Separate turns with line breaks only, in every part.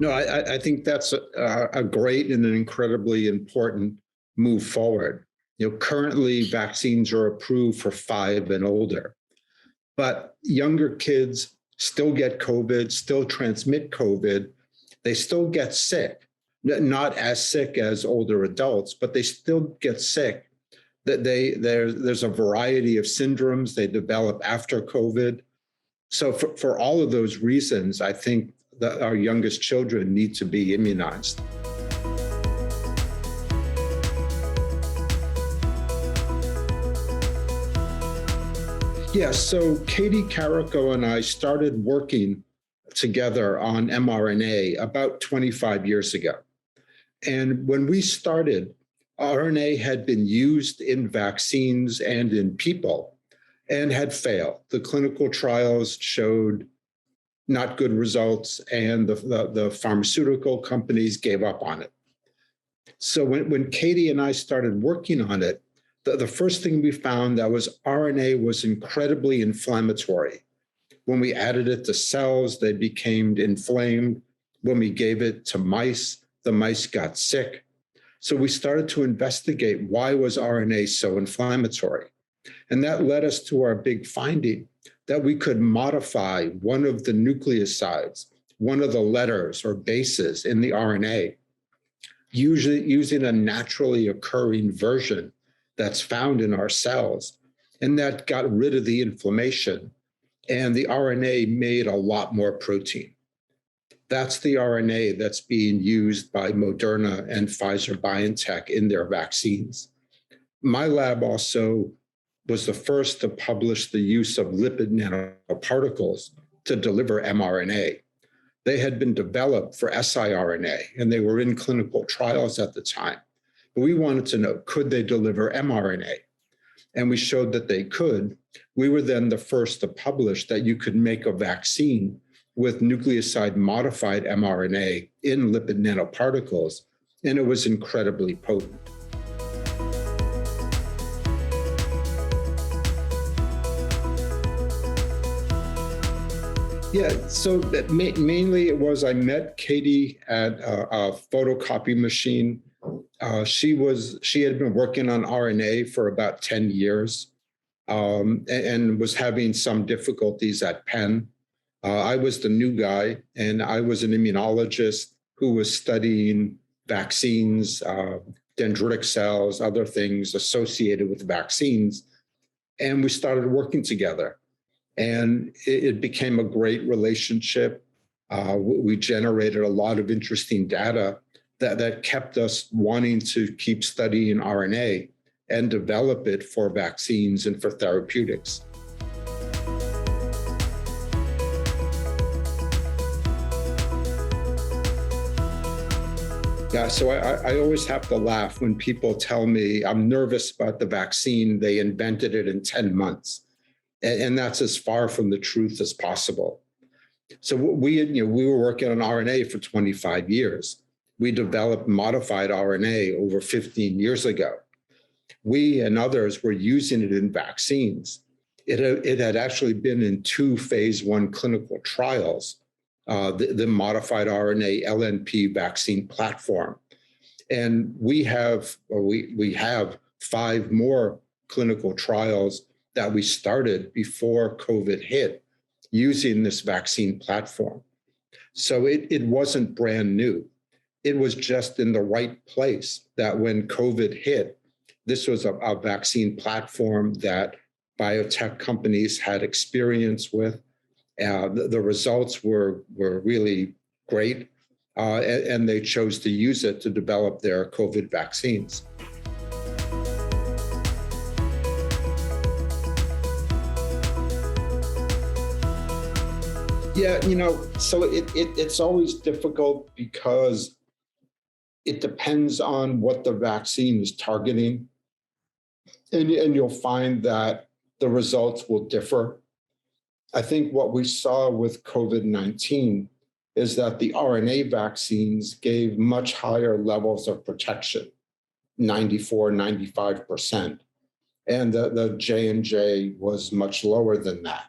No, I think that's a great and an incredibly important move forward. Currently vaccines are approved for 5 and older, but younger kids still get COVID, still transmit COVID. They still get sick, not as sick as older adults, but they still get sick. That there's a variety of syndromes they develop after COVID. So for all of those reasons, I think that our youngest children need to be immunized. Yes, so Kati Kariko and I started working together on mRNA about 25 years ago. And when we started, RNA had been used in vaccines and in people and had failed. The clinical trials showed not good results, and the pharmaceutical companies gave up on it. So when Kati and I started working on it, the first thing we found that was RNA was incredibly inflammatory. When we added it to cells, they became inflamed. When we gave it to mice, the mice got sick. So we started to investigate why was RNA so inflammatory. And that led us to our big finding that we could modify one of the nucleosides, one of the letters or bases in the RNA, usually using a naturally occurring version that's found in our cells. And that got rid of the inflammation. And the RNA made a lot more protein. That's the RNA that's being used by Moderna and Pfizer-BioNTech in their vaccines. My lab also was the first to publish the use of lipid nanoparticles to deliver mRNA. They had been developed for siRNA, and they were in clinical trials at the time. But we wanted to know, could they deliver mRNA? And we showed that they could. We were then the first to publish that you could make a vaccine with nucleoside-modified mRNA in lipid nanoparticles, and it was incredibly potent. Yeah, so mainly it was I met Kati at a photocopy machine. She had been working on RNA for about 10 years and was having some difficulties at Penn. I was the new guy, and I was an immunologist who was studying vaccines, dendritic cells, other things associated with vaccines. And we started working together. And it became a great relationship. We generated a lot of interesting data that kept us wanting to keep studying RNA and develop it for vaccines and for therapeutics. Yeah, so I always have to laugh when people tell me I'm nervous about the vaccine. They invented it in 10 months. And that's as far from the truth as possible. So we were working on RNA for 25 years. We developed modified RNA over 15 years ago. We and others were using it in vaccines. It had actually been in 2 phase 1 clinical trials, the modified RNA LNP vaccine platform. And we have 5 more clinical trials that we started before COVID hit using this vaccine platform. So it wasn't brand new. It was just in the right place that when COVID hit, this was a vaccine platform that biotech companies had experience with. The results were really great, and they chose to use it to develop their COVID vaccines. Yeah, so it's always difficult because it depends on what the vaccine is targeting. And you'll find that the results will differ. I think what we saw with COVID-19 is that the RNA vaccines gave much higher levels of protection, 94, 95%. And the J&J was much lower than that.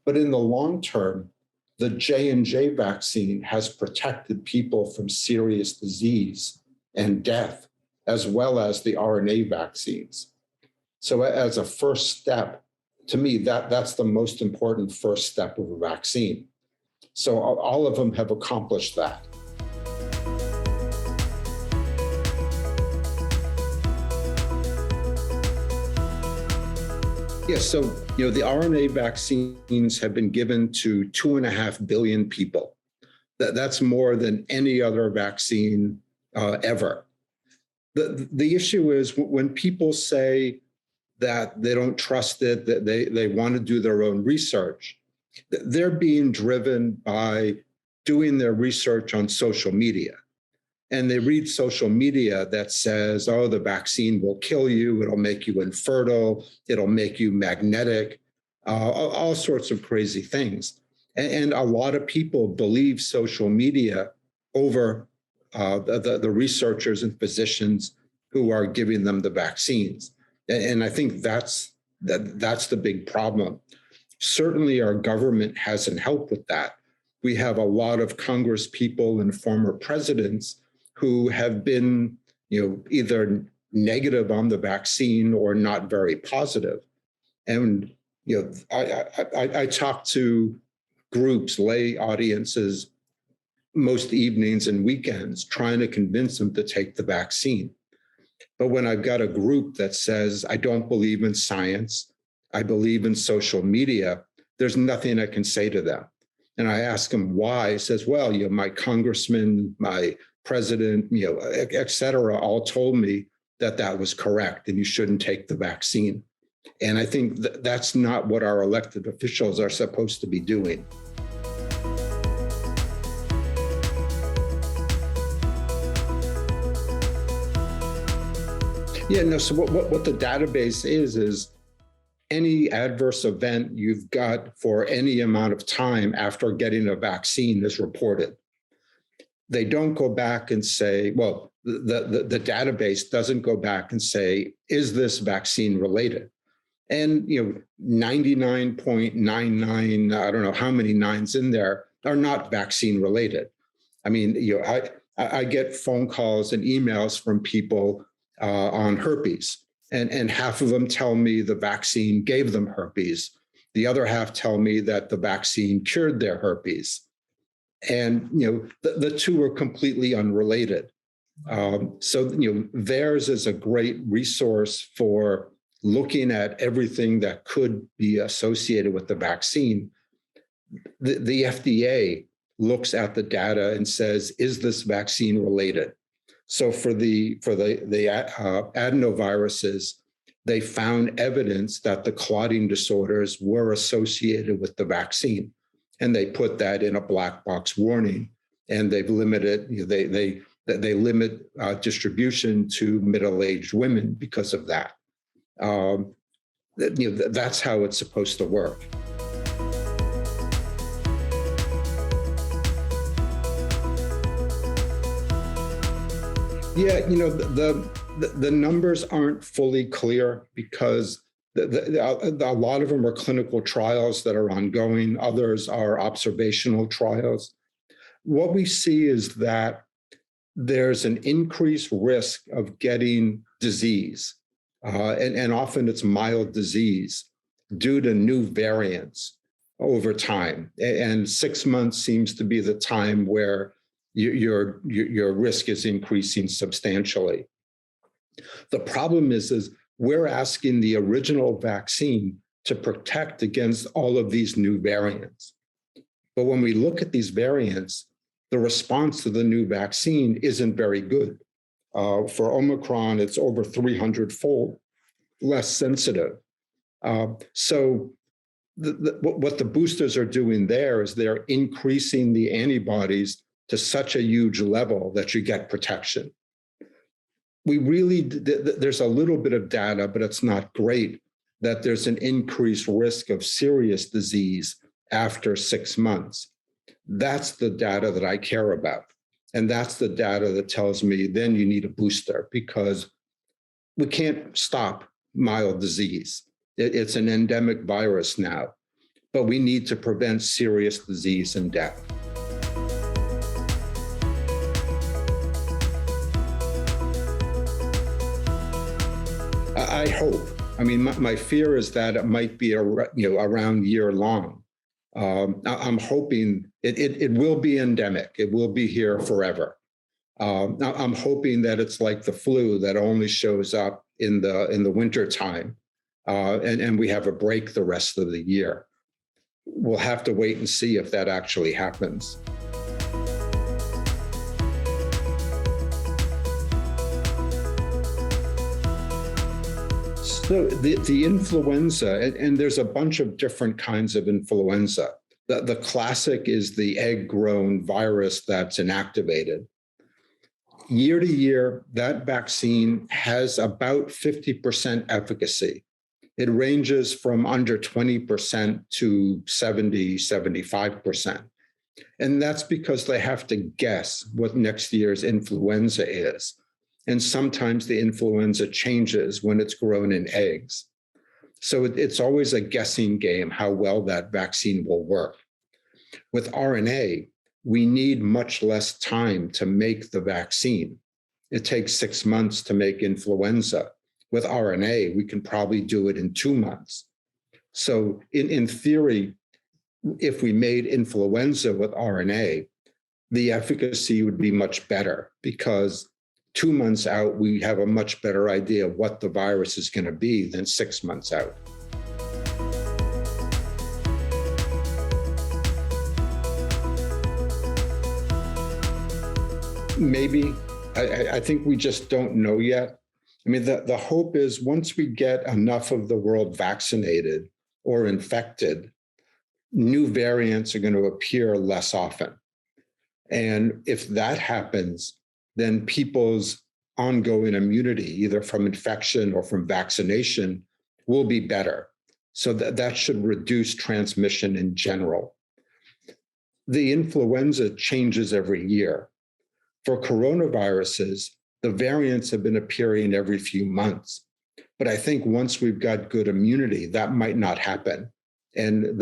But in the long term, the J&J vaccine has protected people from serious disease and death, as well as the RNA vaccines. So as a first step, to me, that's the most important first step of a vaccine. So all of them have accomplished that. Yes, so the RNA vaccines have been given to 2.5 billion people. That's more than any other vaccine ever. The issue is when people say that they don't trust it, that they want to do their own research, they're being driven by doing their research on social media. And they read social media that says, oh, the vaccine will kill you, it'll make you infertile, it'll make you magnetic, all sorts of crazy things. And a lot of people believe social media over the researchers and physicians who are giving them the vaccines. And I think that's the big problem. Certainly our government hasn't helped with that. We have a lot of Congress people and former presidents who have been, either negative on the vaccine or not very positive. And, I talk to groups, lay audiences, most evenings and weekends, trying to convince them to take the vaccine. But when I've got a group that says, I don't believe in science, I believe in social media, there's nothing I can say to them. And I ask them why. He says, well, my congressman, my president, et cetera, all told me that was correct and you shouldn't take the vaccine. And I think that's not what our elected officials are supposed to be doing. Yeah, no, so what the database is any adverse event you've got for any amount of time after getting a vaccine is reported. They don't go back and say, well, the database doesn't go back and say, is this vaccine related? And 99.99, I don't know how many nines in there, are not vaccine related. I mean, I get phone calls and emails from people on herpes, and half of them tell me the vaccine gave them herpes. The other half tell me that the vaccine cured their herpes. And the two are completely unrelated. So theirs is a great resource for looking at everything that could be associated with the vaccine. The FDA looks at the data and says, is this vaccine related? So for the adenoviruses, they found evidence that the clotting disorders were associated with the vaccine, and they put that in a black box warning. And they've limited they limit distribution to middle-aged women because of that. That's how it's supposed to work. Yeah, the numbers aren't fully clear because a lot of them are clinical trials that are ongoing. Others are observational trials. What we see is that there's an increased risk of getting disease, and often it's mild disease due to new variants over time. And 6 months seems to be the time where your risk is increasing substantially. The problem is we're asking the original vaccine to protect against all of these new variants. But when we look at these variants, the response to the new vaccine isn't very good. For Omicron, it's over 300-fold less sensitive. So what the boosters are doing there is they're increasing the antibodies to such a huge level that you get protection. There's a little bit of data, but it's not great, that there's an increased risk of serious disease after 6 months. That's the data that I care about. And that's the data that tells me then you need a booster, because we can't stop mild disease. It's an endemic virus now. but we need to prevent serious disease and death. I hope. I mean, my fear is that it might be around year long. I'm hoping it will be endemic. It will be here forever. I'm hoping that it's like the flu that only shows up in the winter time, and we have a break the rest of the year. We'll have to wait and see if that actually happens. So the influenza, and there's a bunch of different kinds of influenza. The classic is the egg-grown virus that's inactivated. Year to year, that vaccine has about 50% efficacy. It ranges from under 20% to 70, 75%. And that's because they have to guess what next year's influenza is. And sometimes the influenza changes when it's grown in eggs. So it's always a guessing game how well that vaccine will work. With RNA, we need much less time to make the vaccine. It takes 6 months to make influenza. With RNA, we can probably do it in 2 months. So in theory, if we made influenza with RNA, the efficacy would be much better because 2 months out, we have a much better idea of what the virus is going to be than 6 months out. Maybe. I think we just don't know yet. I mean, the hope is once we get enough of the world vaccinated or infected, new variants are going to appear less often. And if that happens, then people's ongoing immunity, either from infection or from vaccination, will be better. So that should reduce transmission in general. The influenza changes every year. For coronaviruses, the variants have been appearing every few months. But I think once we've got good immunity, that might not happen. And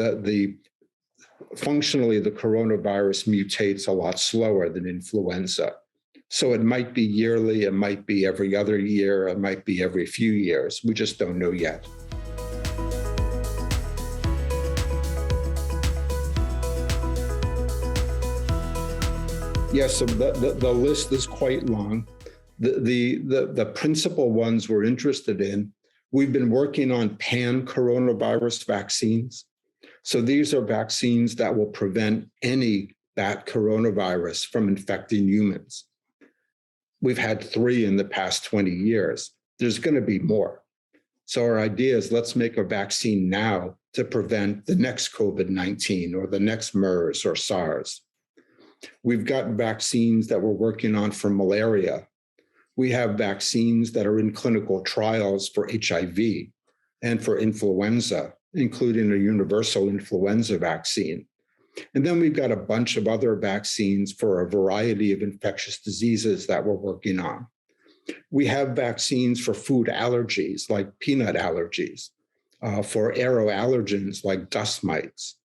functionally, the coronavirus mutates a lot slower than influenza. So it might be yearly, it might be every other year, it might be every few years. We just don't know yet. Yes, so the list is quite long. The principal ones we're interested in, we've been working on pan-coronavirus vaccines. So these are vaccines that will prevent any bat coronavirus from infecting humans. We've had 3 in the past 20 years. There's going to be more. So our idea is let's make a vaccine now to prevent the next COVID-19 or the next MERS or SARS. We've got vaccines that we're working on for malaria. We have vaccines that are in clinical trials for HIV and for influenza, including a universal influenza vaccine. And then we've got a bunch of other vaccines for a variety of infectious diseases that we're working on. We have vaccines for food allergies, like peanut allergies, for aeroallergens, like dust mites.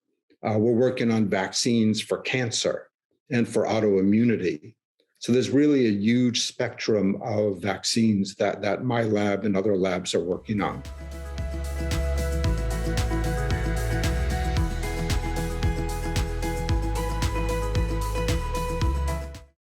We're working on vaccines for cancer and for autoimmunity. So there's really a huge spectrum of vaccines that my lab and other labs are working on.